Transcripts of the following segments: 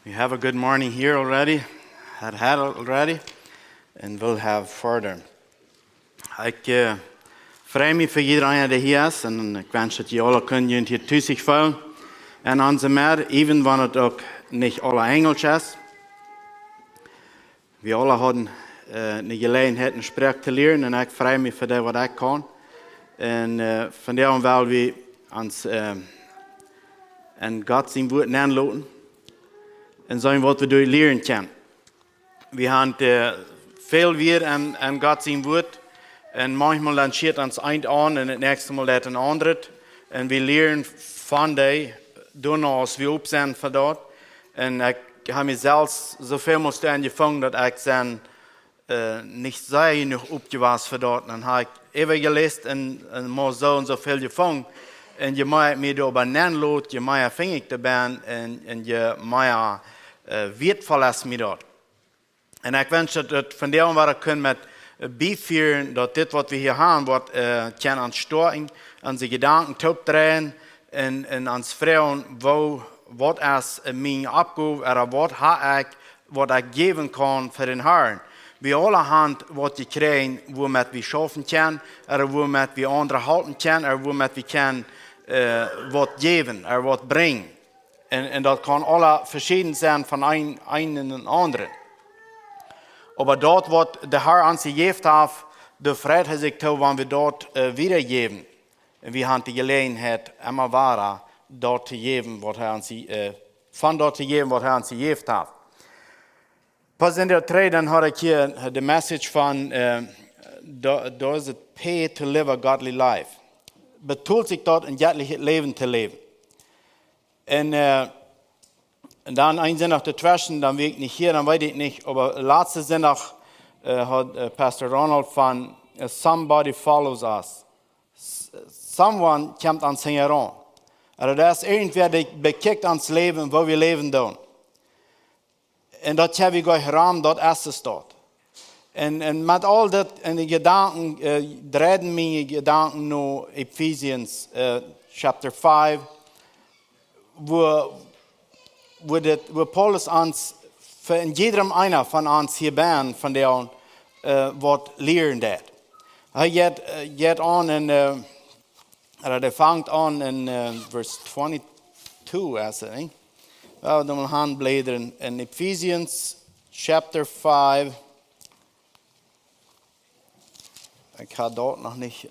We have a good morning here already, had already, and will have further. Ik freue mich für jeder, der hier ist, und ich wünsche, dass ihr alle können hier zu sich fühlen. Und an sie mehr, even wenn es auch nicht alle Englisch ist. Wir alle haben eine Gelegenheit, eine Sprache zu lernen, und ich freue mich für das, was ich kann. Und von daher wollen wir uns an Gott sein Wort anlassen. En zijn wat we door leren kunnen. We hebben veel weer aan God zijn woord. En manchmal dan schiet ons eind aan en het nächste Mal dat een ander. En we leren van die, doen als we op zijn voor dat. En ik heb mezelf zoveel moest aangevangen dat ik zijn niet zeer genoeg opgewassen voor dat. En heb ik even gelezen en maar zo en zoveel gevangen. En je moet me daarover nadenken, je moet afhankelijk te zijn en je moet wertvolles met dat. En ik wens dat van der waar ik kan met bijvieren dat dit wat we hier hebben, wat kan aanstorten, aan zijn gedanken opdraaien en aan vrouwen, wat is mijn opgave, wat ik geven kan voor den Herrn. We alle hebben wat gekregen, waarmee we schaffen kunnen, waarmee we anderen helpen kunnen, waarmee we kunnen wat geven, wat brengen. En dat kan alle verschieden zijn van een en een andere. Maar dat wat de Heer ons gegeven heeft, de vrede hij zich toe, wanneer we dat weitergeven. En we hebben de gelegenheid, immer waar, dat te geven, wat hij ons, van dat te geven, wat hij ons gegeven heeft. Pas in de 3, dan had ik hier de message van, dat is het pay to live a godly life. Bedoelt zich dat een goddelijk leven te leven. En dan een zondag te trashen, dan weet ik niet hier, dan weet ik niet. Maar laatste zondag had Pastor Ronald van Somebody Follows Us. Someone komt aan zijn heran. Er is irgendwer die bekijkt ons leven, waar we leven doen. En dat hebben we gehad, dat is het dat. En met al dat en de gedanken, draaien mijn gedanken naar Ephesians chapter 5. Wo Paulus uns, für jedem einer von uns hier bin, von der was lernen dat. Hij geht an in, der fängt an in Vers 22, also, eh? Well, dan gaan bladeren in Ephesians chapter 5. Ik had dat nog niet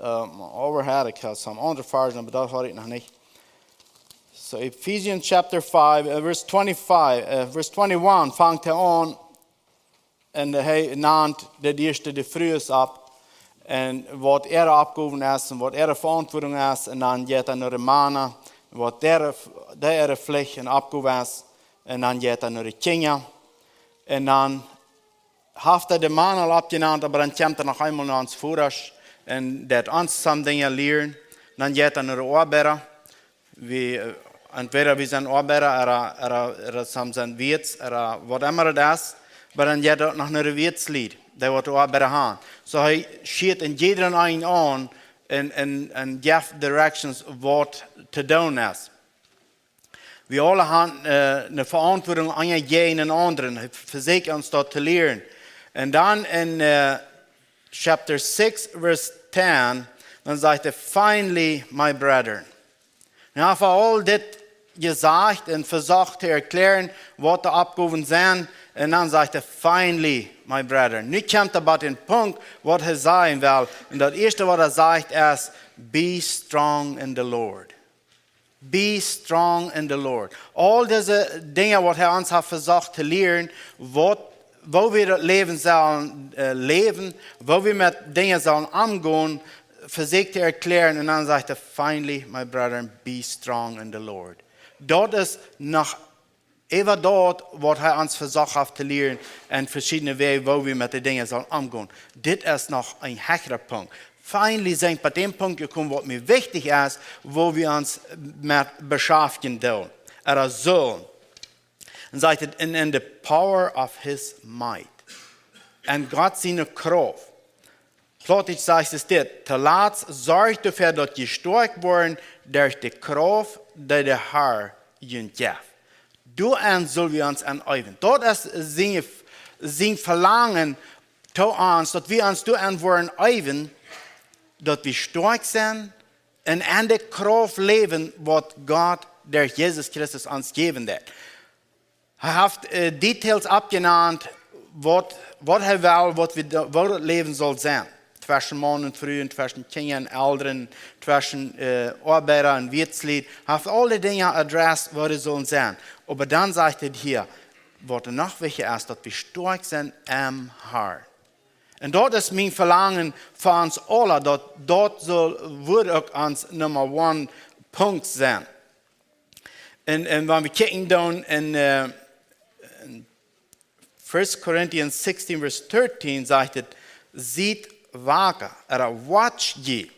overhead, ik had some andere versen, maar dat had ik nog niet. So Ephesians chapter 5, verse 25, verse 21 fängt an en hij naant de eerste de vrues op en wat opgaven is en wat verantwoording is en dan gaat hij naar de mannen wat de plicht en opgave is en dan gaat hij naar de kinderen en dan heeft hij de mannen al opgenaamd, maar dan komt hij nog eenmaal naar ons voeders en dat ons some dingen leren. Dan gaat hij naar de arbeider. Entweder wir sind Arbeiter oder sind Wirts oder was immer das ist, aber dann geht er noch eine Wirtslied, der wird Arbeiter haben. So er schiert in jedem einen an und gibt Directions, was zu tun ist. Wir alle haben eine Verantwortung an jeden anderen, für sich uns dort zu lernen. Und dann in chapter 6, verse 10, dann sagt er, finally, my brethren. Ja, für all das gesagt und versucht zu erklären, was die Abgaben sind. Und dann sagt er, finally, my brethren. Nu kommt aber den Punkt, was er sagen will. Und das erste, was er sagt, ist, be strong in the Lord. Be strong in the Lord. All diese Dinge, was er uns hat versucht zu lernen, wo wir das Leben sollen leben, wo wir mit Dingen sollen umgehen, für sich zu erklären. Und dann sagt er, finally, my brethren, be strong in the Lord. Dort ist noch immer dort, was er uns versucht hat zu lernen, und verschiedene Wege, wo wir mit den Dingen sollen umgehen. Das ist noch ein höherer Punkt. Finally sind wir bei dem Punkt gekommen, was mir wichtig ist, wo wir uns mit beschäftigen sollen. Oder sollen. Und sagt er, in the power of his might. Und Gott seine Kraft. Plattdietch sagt es dit, te laat zorgt dafür, dat je sterk worden durch die Kraft die der Herr je geeft. Doan soll wir uns aneiven. Dort ist sein Verlangen zu uns, dass wir uns doan wollen eiven, dass wir stark sind und an der Kraft leben, was Gott durch Jesus Christus uns geben wird. Er hat Details abgenannt, was er will, was das Leben soll sein. Zwischen Mann und Frau, zwischen Kindern und Älteren, zwischen Arbeiter und Wirtslied. Er hat alle Dinge adressiert, was es soll sein. Aber dann sagt er hier, was noch wichtig ist, dass wir stark sind am Herrn. Und dort ist mein Verlangen für uns alle, dass dort würde auch uns Nummer 1 Punkt sein. Und wenn wir gucken dann in 1 Corinthians 16, Vers 13, sagt es, sieht waken, oder watch je.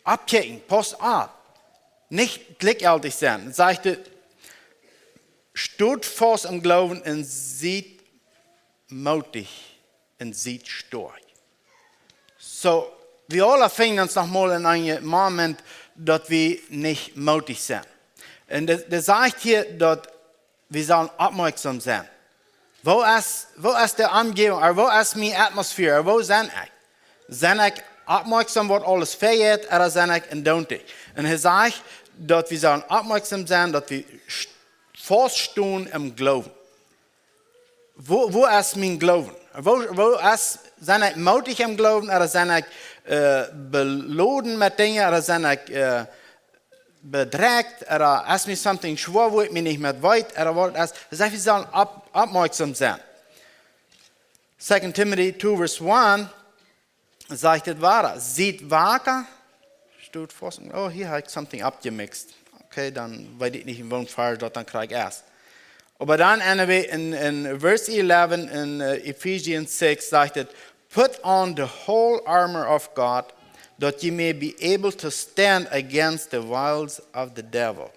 Abkicken, pass ab. Nicht gleichgültig sein. Sagt es, steht fast im Glauben und sieht mutig und sieht stark. So, wir alle finden uns nochmal in einem Moment, dass wir nicht mutig sind. Und das sagt hier, dass wir sollen aufmerksam sein. Wo ist die Umgebung, oder wo ist meine Atmosphäre, wo sind ich? Sind ich aufmerksam, was alles fehlt, oder sind ich in Don'tig? Und er sagt, dass wir sollen aufmerksam sein, dass wir feststehen im Glauben. Wo ist mein Glauben? Sind ich mutig im Glauben, oder sind ich beladen mit Dingen, oder sind ich bedrängt, oder ist mir something schwer, wo ich mich nicht mehr weit, oder was ist. Das heißt, wir sollen aufmerksam sein. 2 Timothy 2, Vers 1 sagt es weiter. Sieht wacker, steht vor, oh, hier habe ich something abgemixt. Okay, dann weiß ich nicht, in welchem Fall dort, dann kriege ich erst. Aber dann anyway, in Vers 11 in Ephesians 6 sagt es, put on the whole armor of God, that ye may be able to stand against the wiles of the devil.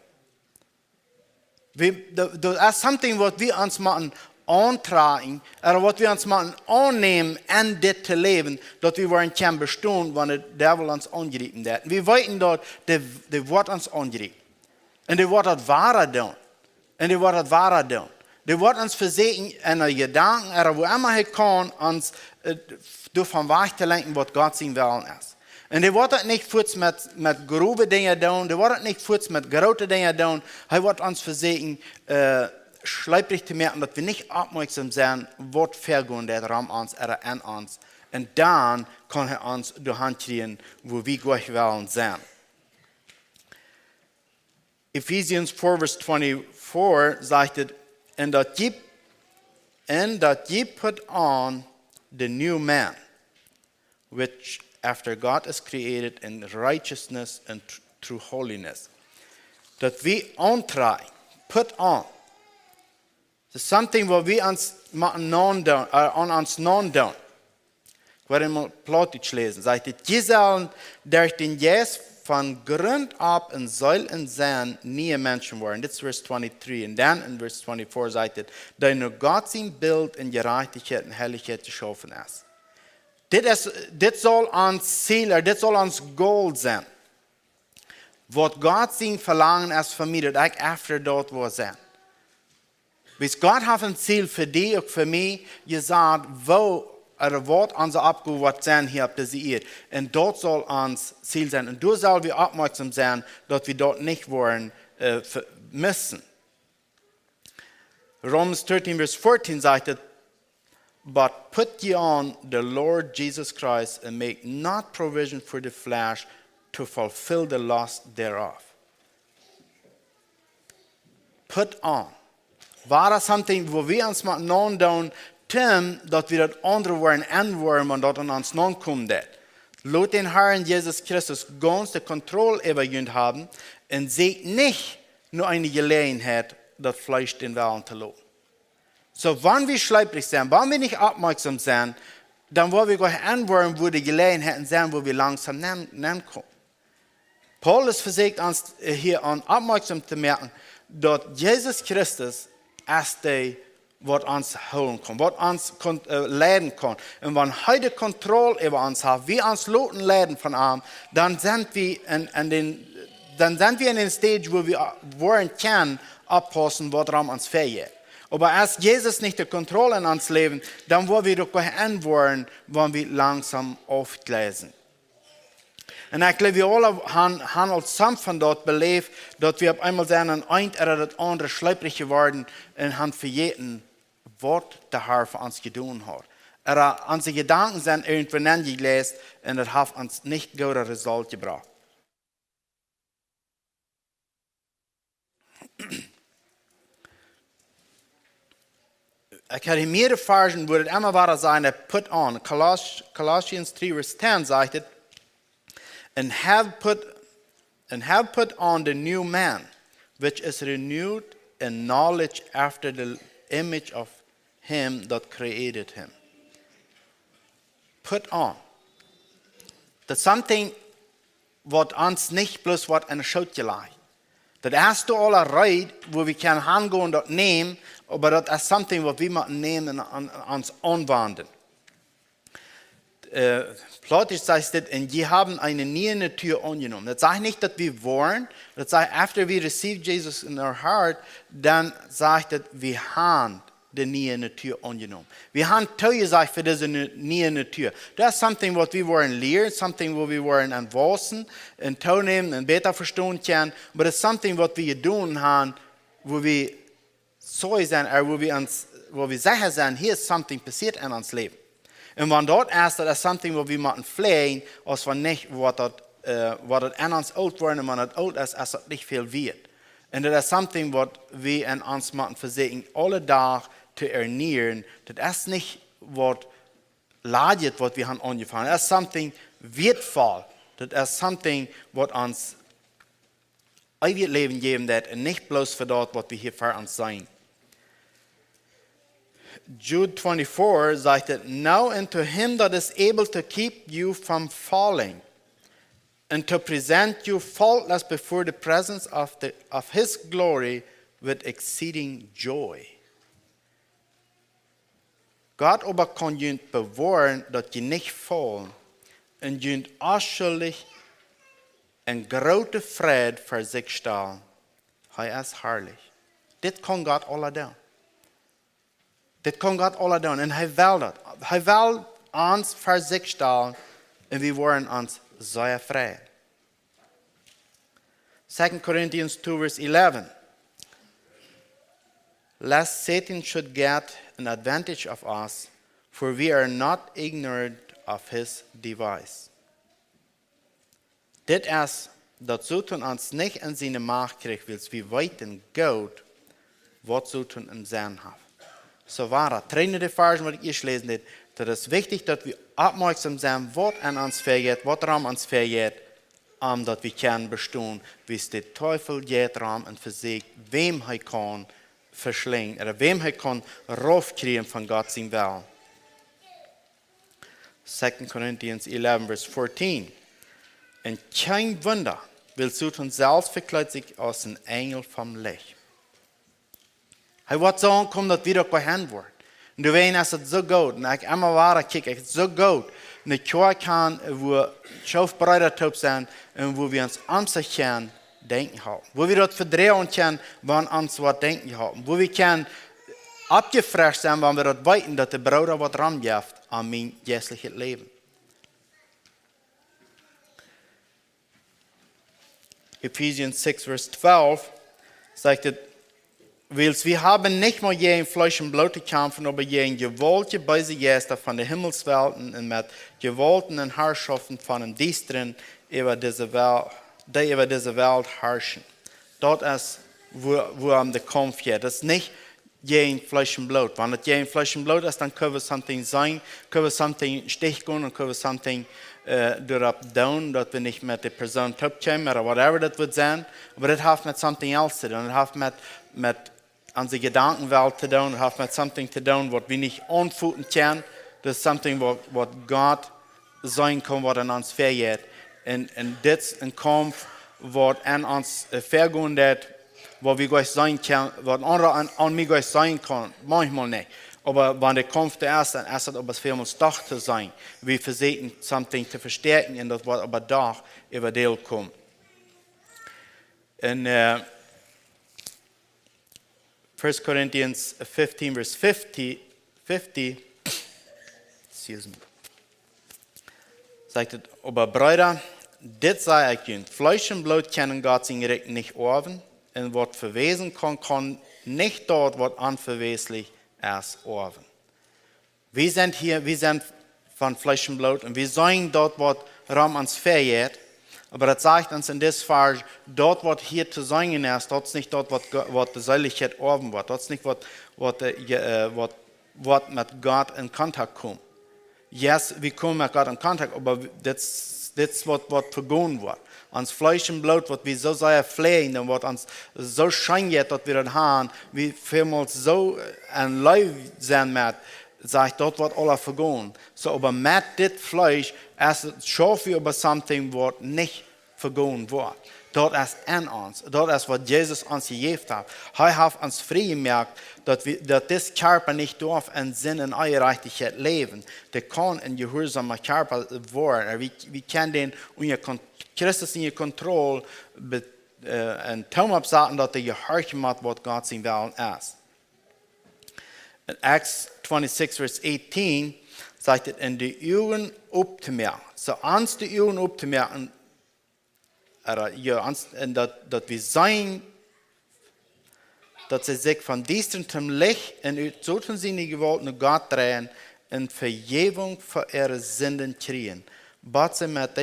Das ist something, was wir uns machen antragen, oder was wir uns machen annehmen, an das zu leben, dass wir wollen können bestehen, wenn der Devil uns angreifen wird. Wir wissen dort, der wird uns angreifen. Und der wird das wahrer tun. Und der wird das wahrer tun. Der wird uns versuchen, in den Gedanken, oder wo immer er kann, uns davon wegzulenken, was Gott sein Willen ist. Und der wird das nicht kurz mit groben Dingen tun, der wird das nicht kurz mit großen Dingen tun. Er wird uns versuchen, schlepplich zu merken, dass wir nicht aufmerksam sind, was vergehen der Raum uns oder an uns. Und dann kann er uns durch Hand kriegen, wo wir gleich wollen sein. Ephesians 4, Vers 24 sagt es, and that ye put on the new man, which after God is created in righteousness and true holiness. That we antragen, put on. Das ist something, wo wir uns an uns non tun. Ich werde mal Plattdietch lesen. Sagt es, die sollen durch den Jesus von Grund ab in Säul und sein nie Menschen werden. Das ist Vers 23. Und dann in Vers 24 sagt es, da nur Gott sein Bild in Gerechtigkeit und Herrlichkeit geschaffen ist. Das soll uns Ziel, das soll uns Goal sein. Was Gott sein Verlangen ist von mir, dass ich efter dort wo sein. Bis Gott hat ein Ziel für dich und für mich gesagt, wo oder was unser Abgabe wird sein hier auf dieser Erde. Und dort soll uns Ziel sein. Und du sollst wir aufmerksam sein, dass wir dort nicht wollen missen. Romans 13, Vers 14 sagt es, but put ye on the Lord Jesus Christ and make not provision for the flesh to fulfill the lust thereof. Put on. War das something, wo wir uns mal non tun, dass wir das andere wollen anwärmen und dort an uns non kommen. Lass den Herrn Jesus Christus ganz die Kontrolle übergeben haben und seht nicht nur eine Gelegenheit, das Fleisch den Willen zu lassen. So, wenn wir schlepplich sind, wenn wir nicht aufmerksam sind, dann wollen wir gleich anwärmen, wo die Gelegenheiten sind, wo wir langsam kommen. Paulus versucht uns hier an aufmerksam zu merken, dass Jesus Christus ist der, was uns holen kann, was uns leiden kann. Und wenn er die Kontrolle über uns hat, wir uns leiden von ihm, dann sind wir in den Stage, wo wir wollen können, abpassen, woran uns fehlt. Aber als Jesus nicht die Kontrolle in uns Leben, dann wollen wir doch antworten, wenn wir langsam auflesen. Und ich glaube, wir alle haben als Samfund dort belebt, dass wir auf einmal sind, ein oder das andere schlepprig geworden und haben vergessen, was der Herr für uns getan hat. Oder unsere Gedanken sind irgendwann gelesen und das hat uns nicht gute Resultate gebracht. Ich hatte mehrere Versen, wo es immer wieder sein, put on. Colossians 3, Vers 10 sagt es, and have put on the new man, which is renewed in knowledge after the image of him that created him. Put on. That's something what uns nicht bloß wat in der Schuld gelegt. Das erste allerlei, wo wir können hingehen und das nehmen, aber das ist something, was wir müssen nehmen und uns anwenden. Plattdietch sagt es, und die haben eine neue Natur angenommen. Das sagt nicht, dass wir wollen, das sagt, after we receive Jesus in our heart, dann sagt es, wir haben die neue Natur angenommen. Wir haben gesagt für diese neue Natur. Das ist something, was wir wollen lernen, something, wo wir wollen anwachsen, und teilnehmen und besser verstehen können, aber das ist something, was wir tun haben, wo wir so sind, wo wir sicher sind, hier ist something passiert in uns Leben. Und wenn dort ist, das ist something, wo wir machen pflegen, als wenn nicht, was das in uns alt wird, und wenn das alt ist, ist das nicht viel wert. Und das ist something, was wir in uns machen versuchen, alle Tage zu ernähren. Das ist nicht, was leidet, was wir haben angefangen. Das ist something wertvoll. Das ist something, was uns ewig Leben geben wird, und nicht bloß für das, was wir hier für uns sein. Jude 24 sagt, now unto him that is able to keep you from falling and to present you faultless before the presence of his glory with exceeding joy. Gott aber kann jünd bewahren, dass je nicht fallen und jünd ausschuldig en grote Friede für sich stellen. Hij is herrlich. Dit kan Gott alle doen. Dit kan Gott alle doen. En hij wil dat. Hij wil ons voor zich stellen en we worden ons zeer vrij. 2 Corinthians 2 verse 11. Lest Satan should get an advantage of us, for we are not ignorant of his device. Dit is dat Satan ons niet in zijn macht krijgt, wils we weten goed wat Satan in zijn heeft. So war dat. Trainen de versen wat ik eerst lezen heb, dat is wichtig dat we opmerksam zijn wat aan ons vergeet, wat aan ons vergeet, omdat we kunnen bestaan, wie de teufel geht ram en verzegt, wem hij kan verschlingen, oder wem hij kan raufkriegen von Gott zijn wil. 2 Corinthians 11 verse 14. En kein Wunder, will Satan selbst verkleidet sich als ein Engel vom Licht. Hij wordt zo aankomen dat we er gehoord worden. En du weet, is het zo goed. En ik immer waar kijk, het is zo goed. En ik kan, wo schaufbereitet op zijn, en wo we ons aan zich kunnen denken houden. Wo we dat verdrehen kunnen, wanneer ons wat denken houden. Wo we kunnen abgefragt zijn, wanneer we dat weten, dat de Bruder wat rangeeft aan mijn geestelijke leven. Ephesians 6, Vers 12 sagt es, wils wir haben nicht mehr gegen Fleisch und Blut zu kämpfen, aber gegen gewaltige böse Geister von den Himmelswelten und mit Gewalten und Herrschaften von den Düsteren über diese Welt herrschen. Dort ist, wo der Kampf geht. Das ist nicht gegen Fleisch und Blut. Wenn es gegen Fleisch und Blut ist, dann können wir something sein, können wir something stechen und können wir something darauf down, dass wir nicht mit der Person top kommen oder whatever das wird sein. Aber das hat mit something else zu tun. Das hat mit unsere Gedankenwelt zu tun. Das hat mit something zu tun, was wir nicht anfühlen können. Das ist something, was Gott sein kann, was an uns vergeht. Und das ist ein Kampf, was an uns vergehen wird, wo wir gleich sein können, was andere an mir gleich sein kann. Manchmal nicht. Aber wenn der Kampf der ist, dann ist es aber vielmals doch zu sein. Wir versuchen, something zu verstärken, und das wird aber doch über den kommen. Und 1 Corinthians 15, verse 50, excuse me, sagt es, aber Brüder, dit sei ich ihnen, Fleisch und Blut kennen Gott sein Recht nicht oben, und was verwesen kann nicht dort, was unverweslich ist, oben. Wir sind hier, wir sind von Fleisch und Blut, und wir sagen dort, was Raum uns verjährt, aber das sagt uns in diesem Fall, dort, was hier zu sagen ist, dort ist nicht dort, was die Seligkeit oben wird, dort ist nicht, was mit Gott in Kontakt kommt. Yes, wir kommen mit Gott in Kontakt, aber das ist, was vergehen wird. Uns Fleisch und Blut, was wir so sehr flehen, und was uns so scheint, dass wir das haben, wie vielmals so ein Leib sein wird, sagt, dort wird alles vergehen. So, aber mit dem Fleisch ist es schon für über something, was nicht vergehen wird. Dort ist in uns. Dort ist, was Jesus uns gegeben hat. Er hat uns frei gemerkt, dass das Körper nicht darf in Sinn und Gerechtigkeit leben. Der kann ein gehorsamer Körper werden. Wir können den unter Christus in Kontrolle und Thomas sagen, dass der gehorcht macht, was Gott sein Willen ist. In Acts 26, Vers 18 sagt es, in die Augen aufzumerken. So ans die Augen aufzumerken, dat we zijn, dat ze zich van diesem Licht en uit zo'n zijn gewollt naar God drehen en vergeving voor ihre Sünden kriegen. Dat ze met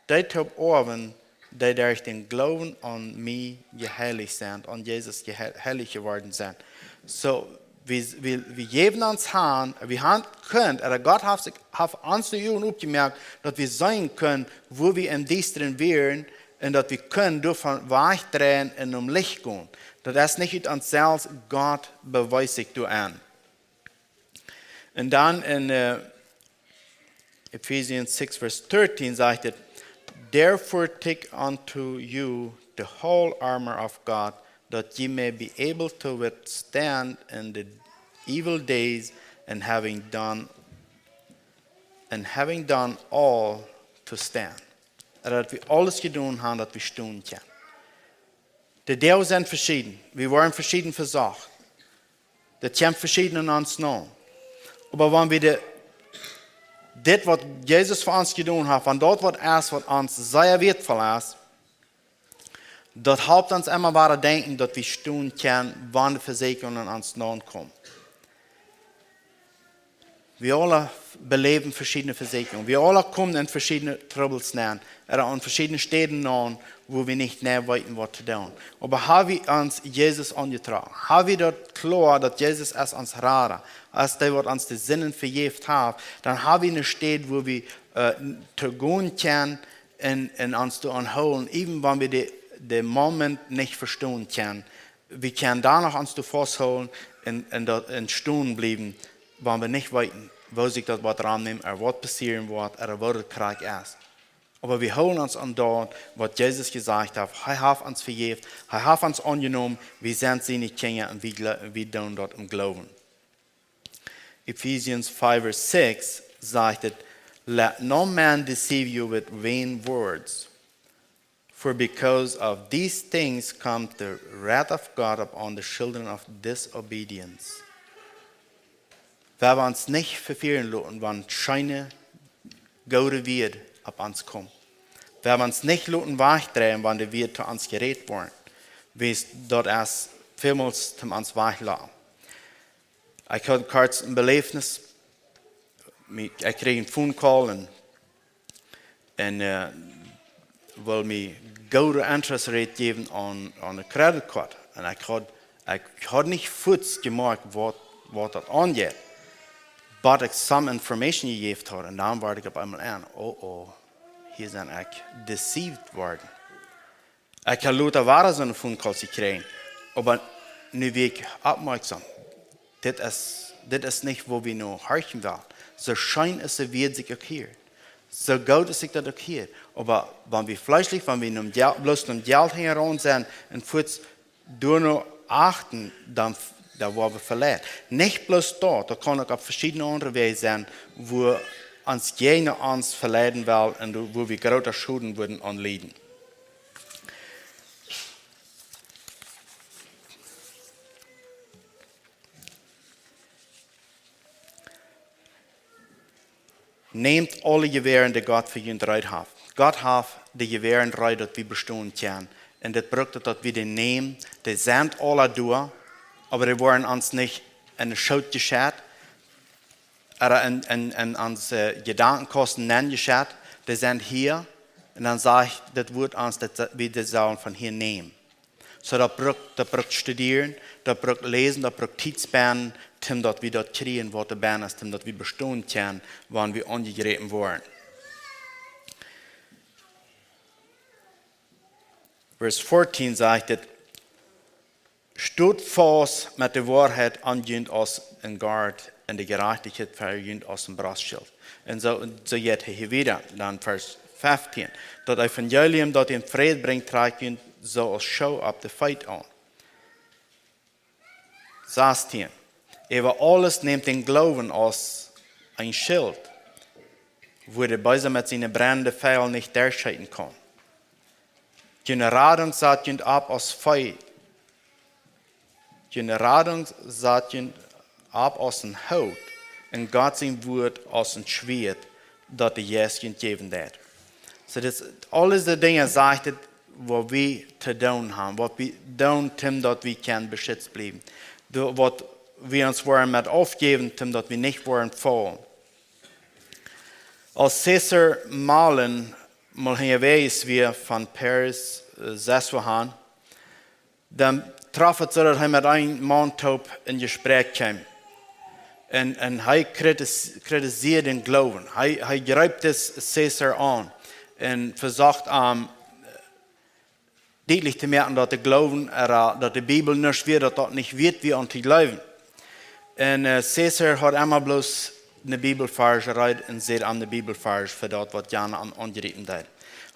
die Taub oven, die durch den Glauben an mich geheiligt sind, an Jesus geheiligt geworden sind. So, wir geben uns Hand, wir können, oder Gott hat uns zu Juden aufgemerkt, dass wir sein können, wo wir im Diensten wären, und dass wir können davon wegdrehen und um Licht gehen. Das ist nicht uns selbst, Gott beweist sich du an. Und dann in Ephesians 6, Vers 13 sagt es, therefore take unto you the whole armor of God, that ye may be able to withstand in the evil days, and having done all to stand. Dat we alles gedaan haben, dat we staan kunnen. De delen zijn verschieden. We worden verschieden versorgt. Dat komt verschieden in ons naam. Maar wanneer we dit wat Jesus voor ons gedaan heeft, van dat wat is wat ons zeer wertvoll is, dat helpt ons immer weer denken dat we staan kunnen, wanneer de verzekeringen aan ons naam komen. Wir alle beleben verschiedene Versicherungen. Wir alle kommen in verschiedene Troubles näher, oder an verschiedenen Städten näher, wo wir nicht näher wissen, was zu tun. Aber haben wir uns Jesus angetragen? Haben wir dort klar, dass Jesus es uns Rara, als der wird uns die Sinnen vergeben hat, dann haben wir eine Stadt, wo wir zu gehen können und uns zu anholen, even wenn wir den Moment nicht verstehen können. Wir können danach uns zu festhalten und stehen bleiben, wenn wir nicht wissen, wo sich das was rannehmen, oder was passieren wird, oder wo der Krieg ist. Aber wir holen uns an dort, was Jesus gesagt hat. Er hat uns vergeben, er hat uns angenommen, wir sind seine Kinder und wir tun dort im Glauben. Ephesians 5, Vers 6 sagt es, let no man deceive you with vain words, for because of these things comes the wrath of God upon the children of disobedience. Wir werden uns nicht verführen lassen, wenn scheine gute Wert auf uns kommt. Wir werden uns nicht lassen wegdrehen, wenn die Wert zu uns gerät worden, wie es dort erst vielmals zu uns weglassen. Ich hatte kurz ein Belebnis, ich krieg einen Phone Call und will mir gute Interesse geben an eine Kreditkarte. Und ich hatte nicht kurz gemerkt, was das angeht. Aber ich some information gegeben habe, und dann war ich auf einmal an, hier sind ich deceived worden. Ich habe lauter Ware so eine Phone Call gekriegt, aber nu bin ich aufmerksam. Das ist nicht, wo wir nur horchen wollen. So scheint es, wird sich erklärt. So gut ist sich das erklärt. Aber wenn wir fleischlich, wenn wir bloß um Geld heran sind und kurz nur achten, dann da waren wir verletzt. Nicht bloß dort, da kann auch auf verschiedene andere Wege sein, wo uns jene uns verleiten will und wo wir große Schulden würden anleiden. Nehmt alle Gewähren, die Gott für ihn reit hat. Gott hat die Gewähren reit, dass wir bestehen können. Und das bedeutet, dass wir die nehmen, die sind alle durch, aber die wollen uns nicht in den Schuld geschert, oder in unsere Gedankenkosten nennen geschert. Die sind hier, und dann sage ich, das wird uns, dass wir die sollen von hier nehmen. So, da braucht studieren, da braucht lesen, da braucht Tidsbären, dass wir dort kriegen, was der Bern ist, dass wir bestehen können, wann wir angegriffen worden. Vers 14 sagt es, steht fast mit der Wahrheit angehend aus dem Gard und der Gerechtigkeit vergehend aus dem Brastschild. Und so geht hier wieder, dann Vers 15. Das Evangelium, das den Frieden bringt, trägt so als Schau ab der Feit an. 16. Über alles nimmt den Glauben als ein Schild, wo der Böse mit seinen brennenden Pfeilen nicht durchschreiten kann. Die Radung sagt ihn ab aus Feuer. Die Radung sagt ihn ab aus dem Haut. Und Gott sein Wort aus dem Schwert, das der Jesus geben wird. So das alles die Dinge sagt, was wir zu tun haben, was wir tun, dass wir können beschützt bleiben. Was wir uns wollen mit aufgeben, dass wir nicht wollen fallen. Als Caesar malen, mal hier weiß wir von Paris 6 haben, dann traf es so, dass er mit einem Manntop in Gespräch kam. Und er kritisiert den Glauben. Er greift es Caesar an und versucht deutlich zu merken, dass der Glauben, dass die Bibel nicht wird, dass das nicht wird wie an die Glauben. Und Caesar hat einmal bloß eine Bibelvers gereiht und sieht an der Bibelvers für das, was Jan angerieben hat.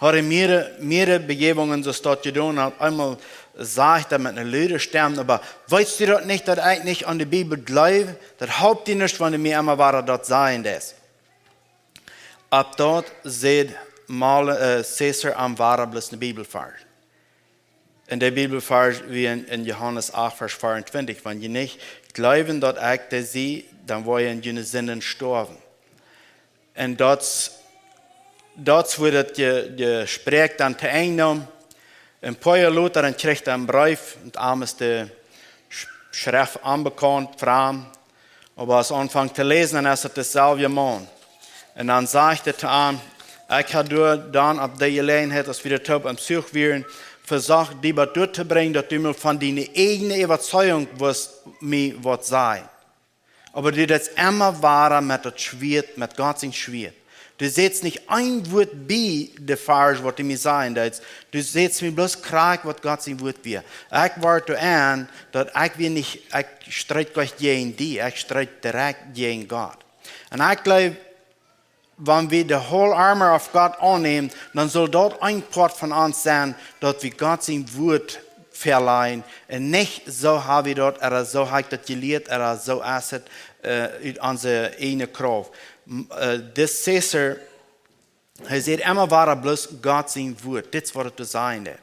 Hat er mehrere Begebungen so dort getan, hat einmal sagt er mit einer Lüde sterben, aber weißt du doch nicht, dass ich nicht an die Bibel glaube? Das haupt ihr nicht, wenn ihr mir einmal war, das sein das. Ab dort sieht Caesar am Wahrer bloß eine Bibelvers. In der Bibelvers wie in Johannes 8, Vers 24, wenn ihr nicht glauben, dass ich das sehe, dann wollen ihr in Sinnen sterben. Und dort wird das Gespräch dann zu einnehmen. Ein paar Jahre später dann kriegt er einen Brief, und abends die Schrift anbekannt, Frauen. Aber als er anfängt zu lesen, dann ist es dasselbe Mann. Und dann sagt er zu ihm, ich habe dann ab der Gelegenheit, als wir der am Psych wären, versucht, die durchzubringen, dass du mir von deiner eigenen Überzeugung mir was sei. Aber du das immer wahr mit dem Schwert, mit Gottes Schwert. Du setzt nicht ein Wort bei der Vers, was du mir sagen willst. Du setzt mir bloß Krieg, was Gott sein Wort wird. Ich warte an, dass ich streite gleich gegen die, ich streite direkt gegen Gott. Und ich glaube, wenn wir die whole Armor of Gott annehmen, dann soll dort ein Part von uns sein, dass wir Gott sein Wort verleihen. Und nicht so haben wir dort, oder so habe ich das gelehrt, oder so ist es unsere eigene Kraft. Das Caesar, er sagt immer war bloß Gott sein Wort. Das ist, was er sein hat.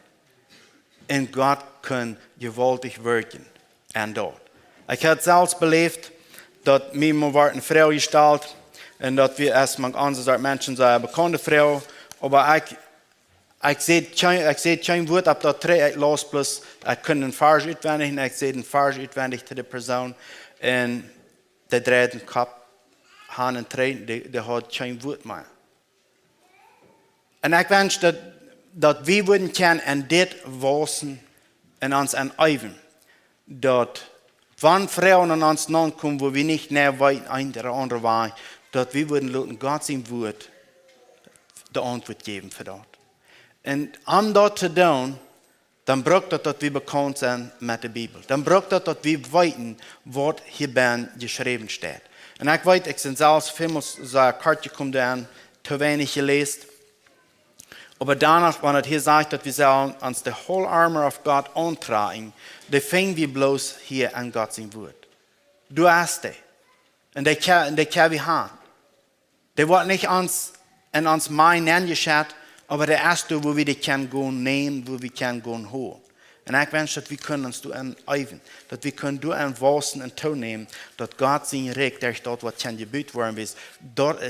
Und Gott kann gewaltig wirken. Und dort. Ich habe selbst belebt, dass mir mal eine Frau gestellt und dass wir erstmal andere Menschen sind, eine bekannte Frau. Aber ich sehe kein Wort ab der Dreh, ich lasse bloß, ich kann einen Vers auswendig, und ich sehe den Vers auswendig zu der Person. Und der dreht den Kopf. Hanen treten, der hat kein Wort mehr. Und ich wünsche, dass wir würden können an das wissen und uns eneiven. Dass, wenn Frauen an uns kommen, wo wir nicht näher weit ein oder andere waren, dass wir würden lassen, Gott sein Wort die Antwort geben für das. Und um das zu tun, dann braucht das, dass wir bekannt sind mit der Bibel. Dann braucht das, dass wir wissen, was hier geschrieben steht. Und ich weiß, ich bin selbst vielmals so eine Karte kommt an, zu wenig gelesen. Aber danach, wenn es hier sagt, dass wir sollen uns die whole Armor of God antragen, dann fangen wir bloß hier an Gott sein Wort. Du hast die. Und die können wir haben. Die wird nicht in uns meinen angeschaut, aber der erste, wo wir die können gehen nehmen, wo wir können gehen holen. En ik wens dat we kunnen ons doen eiven. Dat we kunnen doen wassen en toenemen. Dat God zijn recht echt dat wat kan gebeurd worden is.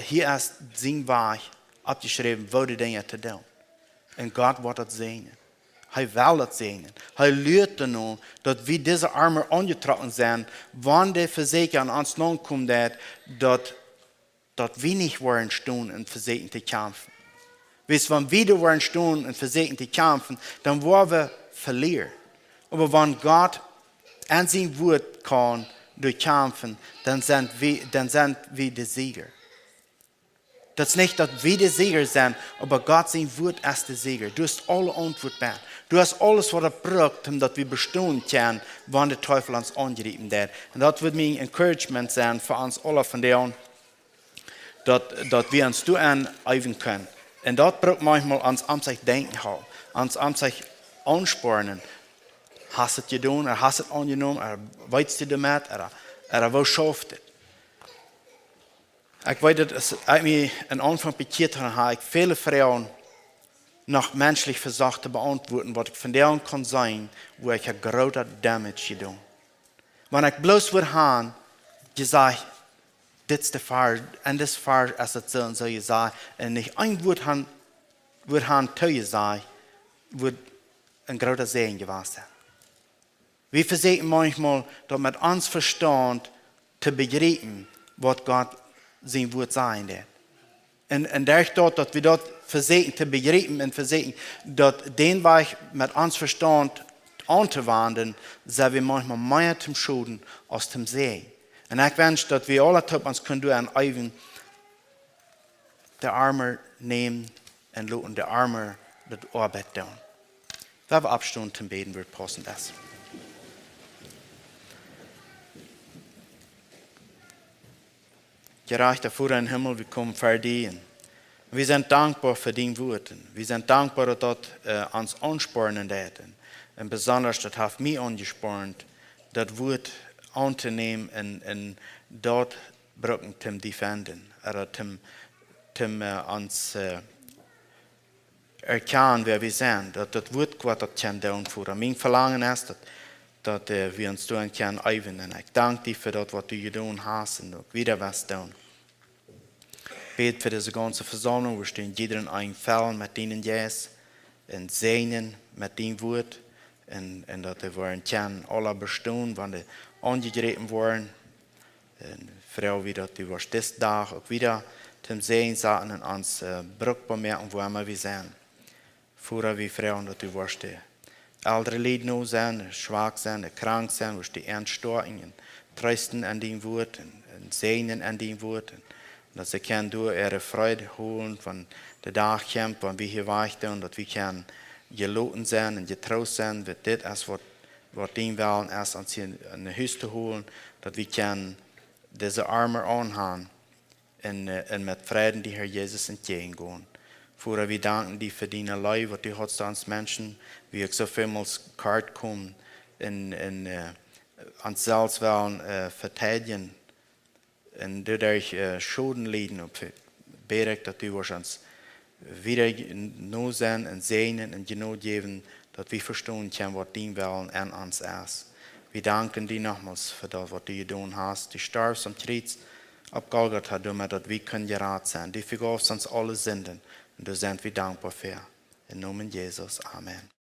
Hier is zijn weg opgeschreven voor de dingen te doen. En God wordt het zegenen. Hij wil het zegenen. Hij leert er nu dat we deze armen aangetrokken zijn. Wanneer de verzekering aan ons land komt dat we niet worden staan en verzekering te kampen. Wees, wanneer we er worden staan en verzekering te kampen, dan worden we verlieren. Maar wanneer God aan zijn woord kan doorkampen, dan zijn we de sieger. Dat is niet dat we de sieger zijn, maar God zijn woord is de sieger. Du hast alle antwoord bij. Du hast alles wat er braucht, omdat we bestaan kunnen, wanneer de teufel ons aangrijpen deed. En dat wordt mijn encouragement zijn voor ons alle vandaag, dat we ons toe aan even kunnen. En dat braucht manchmal ons aan zich denken houden, ons aan zich aansporen. Hast het gedaan, hast het aangenomen, weet je ermee, wat schafft het? Ik weet dat als ik me een aanvang bekeerd heb, ik vele vrouwen nog menselijk verzocht te beantwoorden, wat ik vandaag kan zijn, waar ik een grote damage gedaan. Wanneer ik bloos wil gaan, je zei, dit is de vaar, en dit is vaar als het zo en zo je zei, en niet een woord gaan toe je zei, wordt een grote zegen geweest zijn. We verzetten manchmal, dat met ons verstand te begrijpen, wat God zijn woord zijn deed. En daar staat dat we dat verzetten te begrijpen en verzetten dat den weg met ons verstand aan te wandelen, zijn we manchmal meer te schoden als te zegen. En ik wens dat we alle op ons kunnen doen en even de armen nemen en laten de armen de arbeid doen. We hebben opstaan te beden, wordt passend is. Gerechter Vater in Himmel, we komen voor die. We zijn dankbaar voor die woorden. We zijn dankbaar dat dat ons aansporen deed. En besonders dat heeft mij aangespoord, dat woord aan te nemen en dat gebruiken te defenden. Te ons erkennen waar we zijn. Dat woord wat dat kan doen voor. Mijn verlangen is dat we ons doen kunnen even. En ik dank je voor dat wat u gedaan hebt en ook wieder was doen. Bid voor deze ganze verzameling. We stehen iedereen einvallen met dienen jes. En zegenen met dien woord. En dat er worden kan alle bestaan, wanneer aangegrepen worden. En vooral wie dat u was deze dag ook wieder te zijn zaten en ons bruikbaar maken waar we zijn. Voordat we vrouwen dat u was de oudere leden zijn, zwak zijn, krank zijn, was die ernststoring en troosten aan die woord en zegenen aan die woord. En dat ze kunnen door ihre vrede holen van de dag komt, wanneer we hier wachten, dat we kunnen geloten zijn en getrouwd zijn, dat dit is wat die willen is, ons hier in huis te holen, dat we kunnen deze armen aangaan en met vrede die Heer Jezus entgegengaan. Voordat we danken die verdienen lui, wat die godsdienst mensen, wie ook zoveel kaart komen en ons zelfs willen verteidigen en dadurch Schulden leiden op bid dat u ons wieder nou zijn en zegenen en genoeg geven, dat we verstaan kunnen wat die willen en ons is. We danken die nogmaals voor dat wat u gedaan hast. Die starf am Kreuz op Golgotha, dat we kunnen geraad zijn. Die vergaf ons alle zinden. En daar zijn we dankbaar voor. In naam van Jezus. Amen.